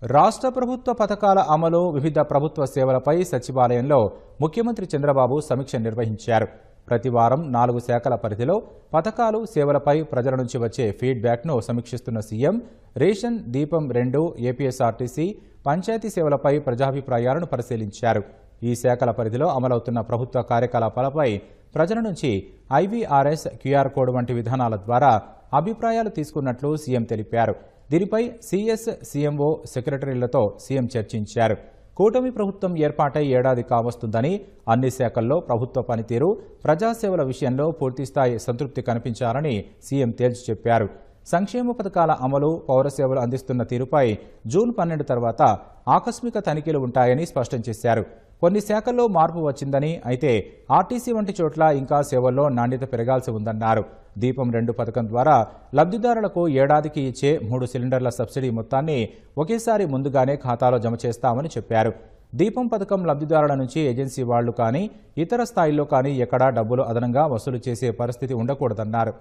రాష్ట్ర ప్రభుత్వ పథకాల అమలు, వివిధ ప్రభుత్వ సేవలపై సచివాలయంలో ముఖ్యమంత్రి చంద్రబాబు సమీక్ష నిర్వహించారు. ప్రతి వారం 4 శాఖల పరిధిలో పథకాలు, సేవలపై ప్రజల నుంచి వచ్చే ఫీడ్బ్యాక్ను సమీక్షిస్తున్న సీఎం రేషన్, దీపం 2, ఏపీఎస్ఆర్టీసీ, పంచాయతీ సేవలపై ప్రజాభిప్రాయాలను పరిశీలించారు. ఈ శాఖల పరిధిలో అమలవుతున్న ప్రభుత్వ కార్యకలాపాలపై ప్రజల నుంచి ఐవీఆర్ఎస్, క్యూఆర్ కోడ్ వంటి విధానాల ద్వారా అభిప్రాయాలు తీసుకున్నట్లు సీఎం తెలిపారు. దీనిపై సీఎస్, సీఎంఓ, సెక్రటరీలతో సీఎం చర్చించారు. కూటమి ప్రభుత్వం ఏర్పాటై ఏడాది కావస్తుందని, అన్ని శాఖల్లో ప్రభుత్వ పనితీరు, ప్రజాసేవల విషయంలో పూర్తిస్థాయి సంతృప్తి కనిపించాలని సీఎం తేల్చి చెప్పారు. సంక్షేమ పథకాల అమలు, పౌర సేవలు అందిస్తున్న తీరుపై జూన్ 12 తర్వాత ఆకస్మిక తనిఖీలు ఉంటాయని స్పష్టం చేశారు. కొన్ని శాఖల్లో మార్పు వచ్చిందని, అయితే ఆర్టీసీ వంటి చోట్ల ఇంకా సేవల్లో నాణ్యత పెరగాల్సి ఉందన్నారు. దీపం 2 పథకం ద్వారా లబ్ధిదారులకు ఏడాదికి ఇచ్చే 3 సిలిండర్ల సబ్సిడీ మొత్తాన్ని ఒకేసారి ముందుగానే ఖాతాలో జమ చేస్తామని చెప్పారు. దీపం పథకం లబ్ధిదారుల నుంచి ఏజెన్సీ వాళ్లు కానీ, ఇతర స్థాయిల్లో కానీ ఎక్కడా డబ్బులు అదనంగా వసూలు చేసే పరిస్థితి ఉండకూడదన్నారు.